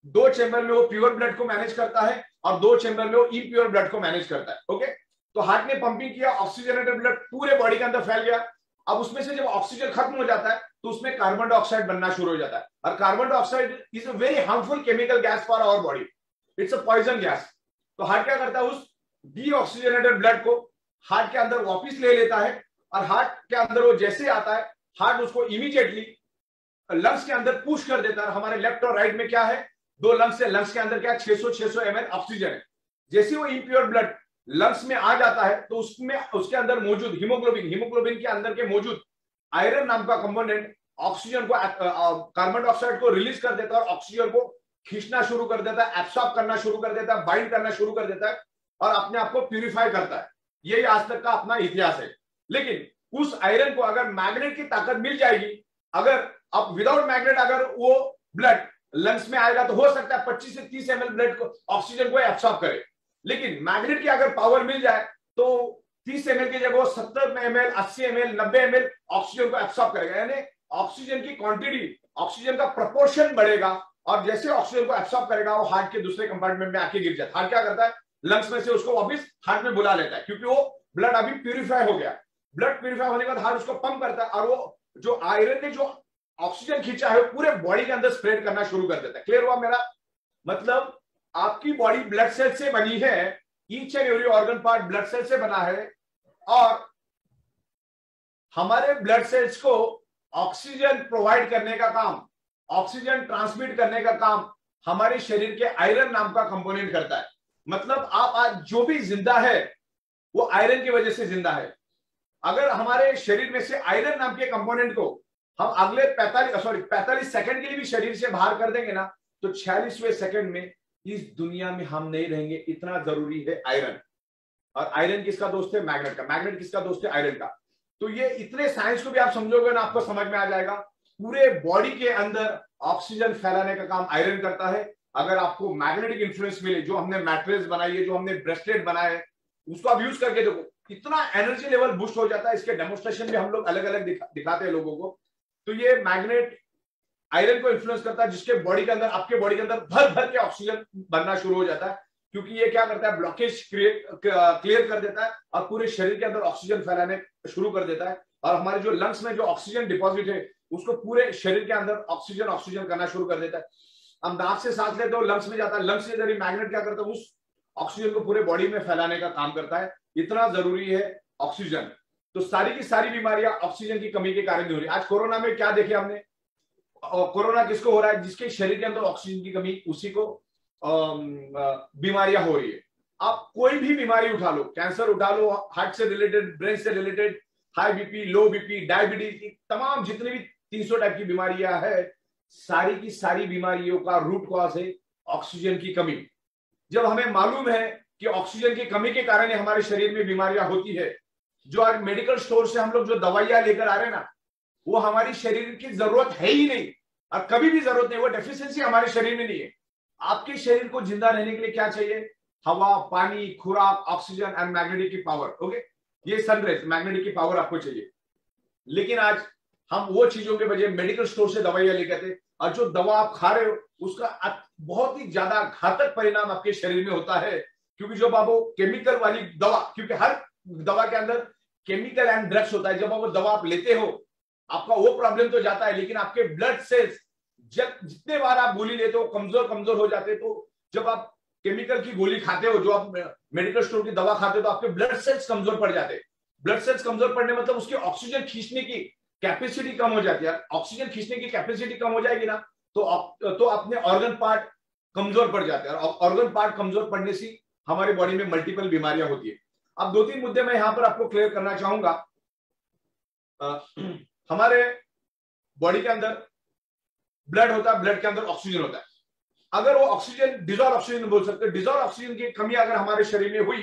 2 चैम्बर में वो प्योर ब्लड को मैनेज करता है, और 2 चैम्बर में वो इम्प्योर ब्लड को मैनेज करता है। ओके, तो हार्ट ने पंपिंग किया, ऑक्सीजनेटेड ब्लड पूरे बॉडी के अंदर फैल गया। अब उसमें से जब ऑक्सीजन खत्म हो जाता है तो उसमें कार्बन डाइऑक्साइड बनना शुरू हो जाता है, और carbon dioxide is a very harmful chemical gas for our body, it's a poison gas. तो हार्ट क्या करता है, उस डीऑक्सीजनेटेड ब्लड को हार्ट के अंदर वापस ले लेता है, और हार्ट के अंदर वो जैसे आता है, हार्ट उसको इमीडिएटली लंग्स के अंदर पुश कर देता है। हमारे लेफ्ट और राइट में क्या है, 2 लंग्स है, लंग्स के अंदर क्या 600 ml ऑक्सीजन है। जैसे वो इम्प्योर ब्लड लंग्स में आ जाता है तो उसमें उसके अंदर मौजूद हीमोग्लोबिन, हीमोग्लोबिन के अंदर के मौजूद आयरन नाम का कंपोनेंट ऑक्सीजन को, कार्बन डाइऑक्साइड को रिलीज कर देता है, और ऑक्सीजन को खींचना शुरू कर देता है, एब्सॉर्ब करना शुरू कर देता है, बाइंड करना शुरू कर देता है, और अपने आप को प्यूरिफाई करता है। यही आज तक का अपना इतिहास है। लेकिन उस आयरन को अगर मैग्नेट की ताकत मिल जाएगी, अगर आप विदाउट मैग्नेट अगर वो ब्लड लंग्स में आएगा तो हो सकता है 25 से 30 ml ब्लड को, ऑक्सीजन को एब्सॉर्ब करे। लेकिन मैग्नेट की अगर पावर मिल जाए तो 30 ml की जगह वो 70 ml, 80 ml, 90 ml ऑक्सीजन को एब्सॉर्ब करेगा। यानी ऑक्सीजन की क्वांटिटी, ऑक्सीजन का प्रोपोर्शन बढ़ेगा, और जैसे ऑक्सीजन को एब्सॉर्ब करेगा वो हार्ट के दूसरे कंपार्टमेंट में आके गिर जाता है। हार्ट क्या करता है, लंग्स में से उसको वापस हार्ट में बुला लेता है, क्योंकि वो ब्लड अभी प्यूरिफाई हो गया। ब्लड प्यूरिफाई होने के बाद हार्ट उसको पंप करता है, और वो जो आयरन ने जो ऑक्सीजन खींचा है पूरे बॉडी के अंदर स्प्रेड करना शुरू कर देता है। क्लियर हुआ मेरा मतलब? आपकी बॉडी ब्लड सेल से बनी है, each and every organ part blood cell से बना है, और हमारे ब्लड सेल्स को ऑक्सीजन प्रोवाइड करने का काम, ऑक्सीजन ट्रांसमिट करने का काम हमारे शरीर के आयरन नाम का कंपोनेंट करता है। मतलब आप आज जो भी जिंदा है वो आयरन की वजह से जिंदा है। अगर हमारे शरीर में से आयरन नाम के कंपोनेंट को हम अगले 45 सेकंड के लिए भी शरीर से बाहर कर देंगे ना, तो 46वें सेकंड में इस दुनिया में हम नहीं रहेंगे। इतना जरूरी है आयरन। और आयरन किसका दोस्त है? मैग्नेट का। मैग्नेट किसका दोस्त है? आयरन का। तो ये इतने साइंस को भी आप समझोगे ना, आपको समझ में आ जाएगा। पूरे बॉडी के अंदर ऑक्सीजन फैलाने का काम आयरन करता है। अगर आपको मैग्नेटिक इन्फ्लुएंस मिले, जो हमने मैट्रेस बनाई है, जो हमने ब्रेसलेट बनाया है, उसको आप यूज करके देखो, इतना एनर्जी लेवल बूस्ट हो जाता है। इसके डेमोन्स्ट्रेशन भी हम लोग अलग अलग दिखाते हैं लोगों को। तो ये मैग्नेट आयरन को इन्फ्लुएंस करता है, जिसके बॉडी के अंदर, आपके बॉडी के अंदर भर भर के ऑक्सीजन बनना शुरू हो जाता है। क्योंकि ये क्या करता है? ब्लॉकेज क्लियर कर देता है और पूरे शरीर के अंदर ऑक्सीजन फैलाने शुरू कर देता है। और हमारे जो लंग्स में जो ऑक्सीजन डिपॉजिट है, उसको पूरे शरीर के अंदर ऑक्सीजन करना शुरू कर देता है। हम नाक से सांस लेते हो, लंग्स में जाता है, लंग्स के जरिए मैग्नेट क्या करता है? उस ऑक्सीजन को पूरे बॉडी में फैलाने का काम करता है। इतना जरूरी है ऑक्सीजन। तो सारी की सारी बीमारियां ऑक्सीजन की कमी के कारण हो रही है। आज कोरोना में क्या देखे हमने? कोरोना किसको हो रहा है? जिसके शरीर के अंदर ऑक्सीजन की कमी, उसी को बीमारियां हो रही है। आप कोई भी बीमारी उठा लो, कैंसर उठा लो, हार्ट से रिलेटेड, ब्रेन से रिलेटेड, हाई बीपी, लो बीपी, डायबिटीज, तमाम जितनी भी 300 टाइप की बीमारियां है, सारी की सारी बीमारियों का रूट कॉज है ऑक्सीजन की कमी। जब हमें मालूम है कि ऑक्सीजन की कमी के कारण हमारे शरीर में बीमारियां होती है, जो आज मेडिकल स्टोर से हम लोग जो दवाइयां लेकर आ रहे हैं ना, वो हमारी शरीर की जरूरत है ही नहीं, और कभी भी जरूरत नहीं। वो डेफिशिएंसी हमारे शरीर में नहीं है। आपके शरीर को जिंदा रहने के लिए क्या चाहिए? हवा, पानी, खुराक, ऑक्सीजन एंड मैग्नेटिक की पावर। ओके, ये सनरेज, मैग्नेटिक की पावर आपको चाहिए। लेकिन आज हम वो चीजों के बजाय मेडिकल स्टोर से दवाइयां लेके आते, और जो दवा आप खा रहे हो उसका बहुत ही ज्यादा घातक परिणाम आपके शरीर में होता है। क्योंकि जब आप वो केमिकल वाली दवा, क्योंकि हर दवा के अंदर केमिकल एंड ड्रग्स होता है, जब आप वो दवा आप लेते हो, आपका वो प्रॉब्लम तो जाता है, लेकिन आपके ब्लड सेल्स जब जितने बार आप गोली लेते हो कमजोर हो जाते। तो जब आप केमिकल की गोली खाते हो, जो आप मेडिकल स्टोर की दवा खाते हो, तो आपके ब्लड सेल्स कमजोर पड़ जाते हैं। ब्लड सेल्स कमजोर पड़ने मतलब उसकी ऑक्सीजन खींचने की कैपेसिटी कम हो जाती है। ऑक्सीजन खींचने की कैपेसिटी कम हो जाएगी ना, तो अपने ऑर्गन पार्ट कमजोर पड़ जाते हैं, और ऑर्गन पार्ट कमजोर पड़ने से हमारी बॉडी में मल्टीपल बीमारियां होती है। अब 2-3 मुद्दे मैं यहां पर आपको क्लियर करना चाहूंगा। हमारे बॉडी के अंदर ब्लड होता है, ब्लड के अंदर ऑक्सीजन होता है। अगर वो ऑक्सीजन, डिजॉल्व ऑक्सीजन बोल सकते हैं, डिजॉल्व ऑक्सीजन की कमी अगर हमारे शरीर में हुई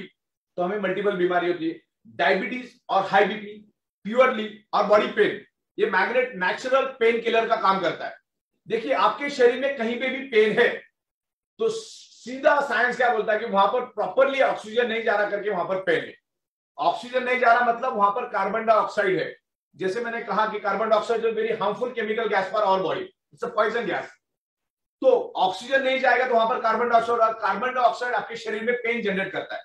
तो हमें मल्टीपल बीमारी होती है। डायबिटीज और हाई बीपी, प्योरली, और बॉडी पेन। ये मैग्नेट नेचुरल पेन किलर का काम करता है। देखिए, आपके शरीर में कहीं पे भी पेन है तो सीधा साइंस क्या बोलता है कि वहां पर प्रॉपरली ऑक्सीजन नहीं जा रहा करके वहां पर पेन है। ऑक्सीजन नहीं जा रहा मतलब वहां पर कार्बन डाइऑक्साइड है। जैसे मैंने कहा कि carbon dioxide is very harmful chemical gas for our body, it's a poison gas. तो ऑक्सीजन नहीं जाएगा तो वहां पर कार्बन डाइऑक्साइड, और कार्बन डाइऑक्साइड आपके शरीर में पेन जनरेट करता है।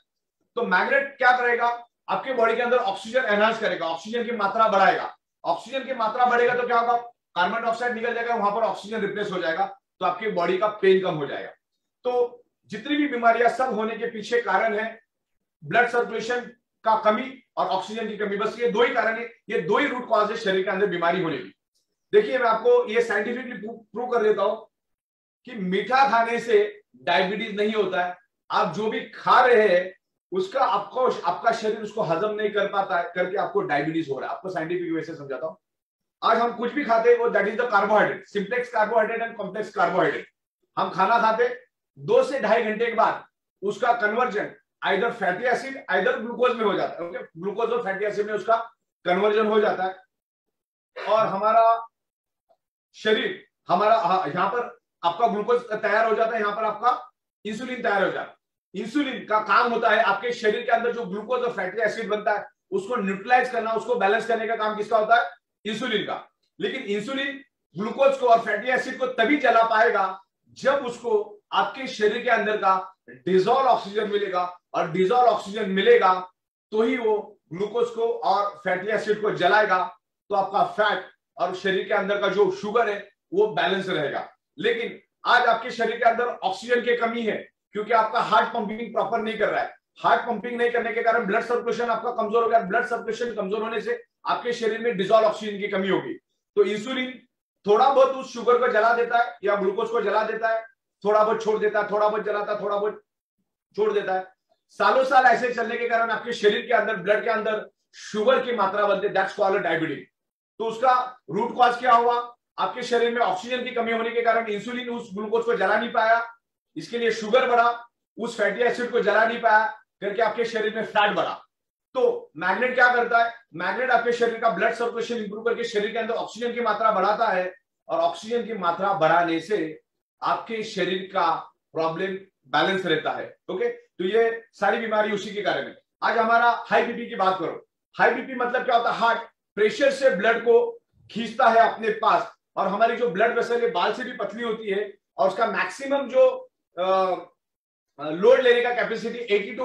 तो मैग्नेट क्या करेगा? आपके बॉडी के अंदर ऑक्सीजन एनहांस करेगा, ऑक्सीजन की मात्रा बढ़ाएगा। ऑक्सीजन की मात्रा बढ़ेगा तो क्या होगा? कार्बन डाइऑक्साइड निकल जाएगा, वहां पर ऑक्सीजन रिप्लेस हो जाएगा, तो आपकी बॉडी का पेन कम हो जाएगा। तो जितनी भी बीमारियां सब होने के पीछे कारण है ब्लड सर्कुलेशन का कमी और ऑक्सीजन की कमी। बस ये 2 ही कारण है, ये 2 ही रूट कॉज है शरीर के अंदर बीमारी होने की। देखिए, मैं आपको ये साइंटिफिकली प्रूव कर देता हूं कि मीठा खाने से डायबिटीज नहीं होता है। आप जो भी खा रहे हैं उसका आपका शरीर उसको हजम नहीं कर पाता है, करके आपको डायबिटीज हो रहा है। आपको साइंटिफिक वे से समझाता हूं। आज हम कुछ भी खाते हैं वो that is the carbohydrate, simplex carbohydrate and complex carbohydrate. हम खाना खाते 2 से 2.5 घंटे के बाद उसका conversion either fatty acid either glucose में हो जाता है। ओके, ग्लूकोज और फैटी एसिड में उसका कन्वर्जन हो जाता है, और हमारा शरीर, यहां पर आपका ग्लूकोज तैयार हो जाता है, यहां पर आपका इंसुलिन तैयार हो जाता है। इंसुलिन का काम होता है आपके शरीर के अंदर जो ग्लूकोज और फैटी एसिड बनता है उसको न्यूट्रलाइज करना, उसको बैलेंस करने का काम किसका होता है? इंसुलिन का। लेकिन इंसुलिन ग्लूकोज को और फैटी एसिड को तभी जला पाएगा जब उसको आपके शरीर के अंदर का डिजॉल्व ऑक्सीजन मिलेगा, और डिजॉल्व ऑक्सीजन मिलेगा तो ही वो ग्लूकोज को और फैटी एसिड को जलाएगा, तो आपका फैट और शरीर के अंदर का जो शुगर है वो बैलेंस रहेगा। लेकिन आज आपके शरीर के अंदर ऑक्सीजन की कमी है, क्योंकि आपका हार्ट पंपिंग प्रॉपर नहीं कर रहा है। हार्ट पंपिंग नहीं करने के कारण ब्लड सर्कुलेशन आपका कमजोर हो गया। ब्लड सर्कुलेशन कमजोर होने से आपके शरीर में डिजॉल्व ऑक्सीजन की कमी होगी। तो इंसुलिन थोड़ा बहुत उस शुगर को जला देता है या ग्लूकोज को जला देता है, थोड़ा बहुत छोड़ देता है, थोड़ा बहुत जलाता है, थोड़ा बहुत छोड़ देता है। सालों साल ऐसे चलने के कारण आपके शरीर के अंदर, ब्लड के अंदर शुगर की मात्रा बढ़ती है, दैट्स कॉल्ड डायबिटीज। तो उसका रूट कॉज क्या हुआ? आपके शरीर में ऑक्सीजन की कमी होने के कारण इंसुलिन उस ग्लूकोज को जला नहीं पाया, इसके लिए शुगर बढ़ा, उस फैटी एसिड को जला नहीं पाया करके आपके शरीर में फैट बढ़ा। तो मैग्नेट क्या करता है? मैग्नेट आपके शरीर का ब्लड सर्कुलेशन इंप्रूव करके शरीर के अंदर ऑक्सीजन की मात्रा बढ़ाता है, और ऑक्सीजन की मात्रा बढ़ाने से आपके शरीर का प्रॉब्लम बैलेंस रहता है। ओके, तो ये सारी बीमारी उसी के कारण है। आज हमारा हाई बीपी की बात करो। हाई बीपी मतलब क्या होता है? हार्ट प्रेशर से ब्लड को खींचता है अपने पास, और हमारी जो ब्लड वेसल है बाल से भी पतली होती है, और उसका मैक्सिमम जो लोड लेने का कैपेसिटी 80 to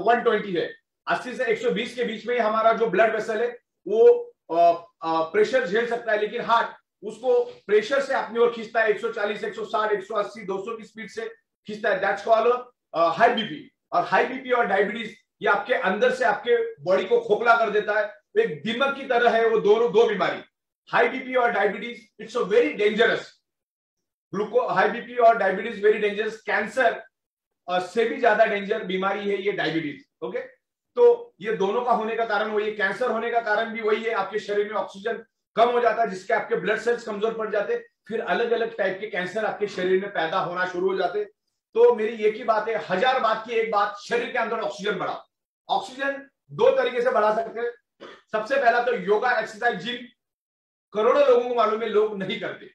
120 है। 80 से 120 के बीच में ही हमारा जो ब्लड वेसल है वो प्रेशर झेल सकता है, लेकिन हार्ट उसको प्रेशर से अपनी ओर खींचता है, 140, 160, 180, 200 की स्पीड से खींचता है। That's called high BP. और हाई बीपी और डायबिटीज ये आपके अंदर से आपके बॉडी को खोखला कर देता है। एक दीमक की तरह है वो दो बीमारी, हाई बीपी और diabetes. It's a very dangerous. High BP और डायबिटीज वेरी डेंजरस। कैंसर से भी ज्यादा डेंजर बीमारी है ये डायबिटीज। ओके, तो ये दोनों का होने का कारण वही है। कैंसर होने का कारण भी वही है, आपके शरीर में ऑक्सीजन कम हो जाता है, जिसके आपके ब्लड सेल्स कमजोर पड़ जाते, फिर अलग अलग टाइप के कैंसर आपके शरीर में पैदा होना शुरू हो जाते। तो मेरी एक ही बात है, 1000 बात की एक बात, शरीर के अंदर ऑक्सीजन बढ़ाओ। ऑक्सीजन 2 तरीके से बढ़ा सकते हैं। सबसे पहला तो योगा, एक्सरसाइज, जिम। करोड़ों लोगों को मालूम है, लोग नहीं करते,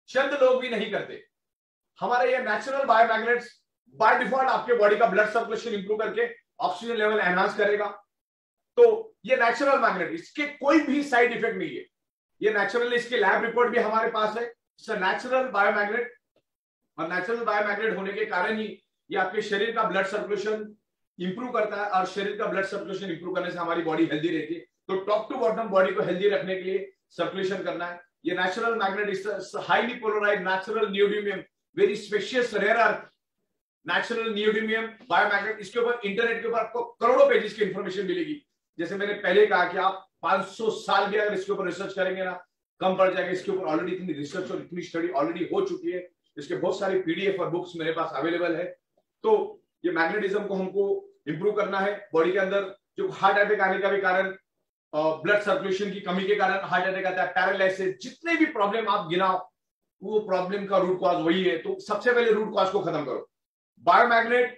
चंद लोग भी नहीं करते। हमारे ये नेचुरल बायोमैग्नेट्स बाय डिफॉल्ट आपके बॉडी का ब्लड सर्कुलेशन इंप्रूव करके ऑक्सीजन लेवल एनहांस करेगा। तो ये नेचुरल मैग्नेट, इसके कोई भी साइड इफेक्ट नहीं है। ये नेचुरल, इसकी लैब रिपोर्ट भी हमारे पास है। इट्स अ नेचुरल बायोमैग्नेट, और नेचुरल बायोमैग्नेट होने के कारण ही ये आपके शरीर का ब्लड सर्कुलेशन इंप्रूव करता है, और शरीर का ब्लड सर्कुलेशन इंप्रूव करने से हमारी बॉडी हेल्दी रहती है। तो टॉप टू बॉटम बॉडी को हेल्दी रखने के लिए सर्कुलेशन करना है। ये natural magnet is highly polarised natural neodymium, very spacious rare earth natural neodymium biomagnet. इसके ऊपर इंटरनेट के ऊपर आपको करोड़ों पेजेस की इंफॉर्मेशन मिलेगी। जैसे मैंने पहले कहा कि आप 500 साल भी अगर इसके ऊपर रिसर्च करेंगे ना, कम पड़ जाएगा। इसके ऊपर ऑलरेडी इतनी रिसर्च और इतनी स्टडी ऑलरेडी हो चुकी है। इसके बहुत सारे पीडीएफ और बुक्स मेरे पास अवेलेबल है। तो ये मैग्नेटिज्म को हमको इंप्रूव करना है बॉडी के अंदर। जो हार्ट अटैक आने का भी कारण ब्लड सर्कुलेशन की कमी के कारण हार्ट अटैक आता है, पैरालिसिस, जितने भी प्रॉब्लम आप गिनाओ वो प्रॉब्लम का रूट कॉज वही है। तो सबसे पहले रूट कॉज को खत्म करो। बायोमैग्नेट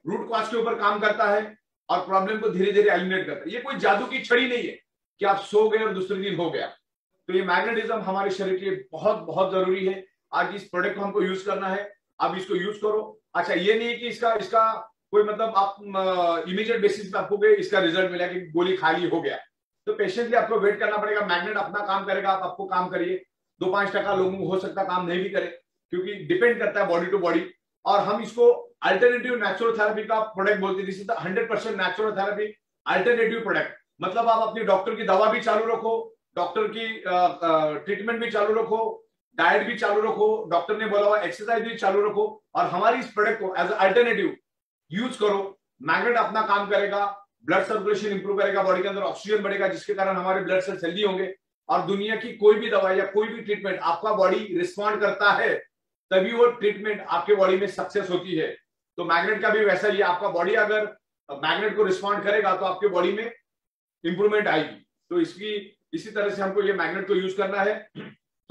रूट कॉज के ऊपर काम करता है और प्रॉब्लम को धीरे धीरे एलिमिनेट करता है। ये कोई जादू की छड़ी नहीं है कि आप सो गए और दूसरे दिन हो गया। तो ये मैग्नेटिज्म हमारे शरीर के लिए बहुत बहुत जरूरी है। आज इस प्रोडक्ट को हमको यूज करना है, आप इसको यूज करो। अच्छा, ये नहीं कि इसका कोई मतलब आप इमीडिएट बेसिस पे आपको इसका रिजल्ट मिला कि गोली खाली हो गया। तो पेशेंटली आपको वेट करना पड़ेगा। मैग्नेट अपना काम करेगा, आप आपको काम करिए। 2-5% लोगों को हो सकता है काम नहीं भी करे, क्योंकि डिपेंड करता है बॉडी टू बॉडी। और हम इसको अल्टरनेटिव नेचुरल थेरेपी का प्रोडक्ट बोलते हैं। This is the 100% natural therapy alternative product. मतलब आप अपनी डॉक्टर की दवा भी चालू रखो, डॉक्टर की ट्रीटमेंट भी चालू रखो, डाइट भी चालू रखो, डॉक्टर ने बोला हुआ एक्सरसाइज भी चालू रखो, और हमारी इस प्रोडक्ट को एज अल्टरनेटिव यूज करो। मैग्नेट अपना काम करेगा, ब्लड सर्कुलेशन इंप्रूव करेगा, बॉडी के अंदर ऑक्सीजन बढ़ेगा, जिसके कारण हमारे ब्लड सेल्स हेल्दी होंगे। और दुनिया की कोई भी दवाई या कोई भी ट्रीटमेंट आपका बॉडी रिस्पॉन्ड करता है, तभी वो ट्रीटमेंट आपके बॉडी में सक्सेस होती है। तो मैग्नेट का भी वैसा ही, आपका बॉडी अगर मैग्नेट को रिस्पॉन्ड करेगा तो आपके बॉडी में इंप्रूवमेंट आएगी। तो इसी तरह से हमको ये मैग्नेट को यूज करना है।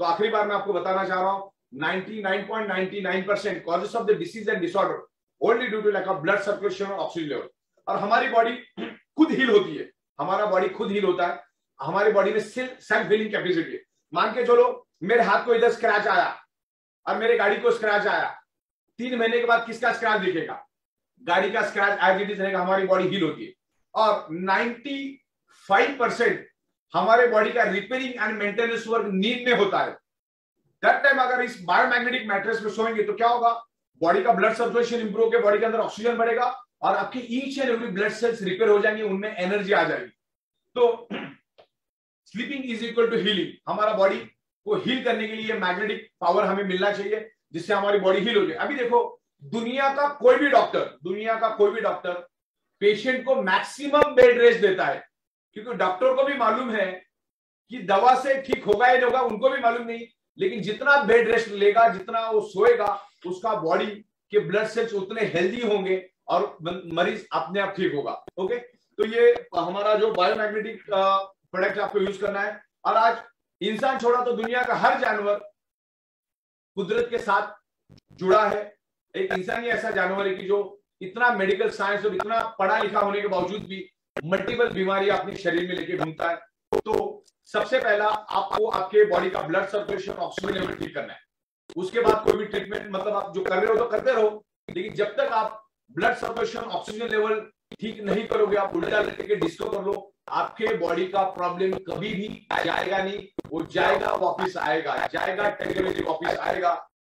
तो आखिरी बार मैं आपको बताना चाह रहा हूं, 99.99% causes of the disease and disorder only due to lack of blood circulation और ऑक्सीजन लेवल। और हमारी बॉडी खुद हील होती है, हमारा बॉडी खुद हील होता है। हमारी बॉडी में सेल्फ हीलिंग कैपेसिटी है। मान के चलो मेरे हाथ को इधर स्क्रैच आया और मेरे गाड़ी को स्क्रैच आया, 3 महीने के बाद किसका स्क्रैच दिखेगा? गाड़ी का स्क्रैच एज इट इज रहेगा। हमारी बॉडी हील होती है। और 95% हमारे बॉडी का रिपेयरिंग एंड मेंटेनेंस वर्क नींद में होता है। दैट टाइम अगर इस बायोमैग्नेटिक मैट्रेस में सोएंगे तो क्या होगा? बॉडी का ब्लड सर्कुलेशन इंप्रूव होकर बॉडी के अंदर ऑक्सीजन बढ़ेगा, और आपकी each and every blood cells repair हो जाएंगे, उनमें एनर्जी आ जाएगी। तो sleeping is equal to healing. हमारा बॉडी को हील करने के लिए मैग्नेटिक पावर हमें मिलना चाहिए, जिससे हमारी बॉडी हील हो जाए। अभी देखो, दुनिया का कोई भी डॉक्टर पेशेंट को मैक्सिमम बेड रेस्ट देता है, क्योंकि डॉक्टर को भी मालूम है कि दवा से ठीक होगा या नहीं होगा, उनको भी मालूम नहीं, लेकिन जितना बेड रेस्ट लेगा, जितना वो सोएगा, उसका बॉडी के ब्लड सेल्स उतने हेल्दी होंगे और मरीज अपने आप ठीक होगा। ओके, तो ये हमारा जो बायोमैग्नेटिक प्रोडक्ट आपको यूज करना है। और आज इंसान छोड़ा तो दुनिया का हर जानवर कुदरत के साथ जुड़ा है। एक इंसान ही ऐसा जानवर है कि जो इतना मेडिकल साइंस और इतना पढ़ा लिखा होने के बावजूद भी मल्टीपल बीमारियां अपने शरीर में लेके घूमता है। तो सबसे पहला आपको आपके बॉडी का ब्लड सर्कुलेशन, ऑक्सीजन लेवल ठीक करना है। उसके बाद कोई भी ट्रीटमेंट, मतलब आप जो कर रहे हो तो करते रहो, लेकिन जब तक आप ब्लड सर्कुलेशन, ऑक्सीजन लेवल ठीक नहीं करोगे, आप उल्टा लेके डिस्को कर लो, आपके बॉडी का प्रॉब्लम कभी भी जाएगा नहीं। वो जाएगा, वापिस आएगा, जाएगा टेम्परेरी वापिस आएगा।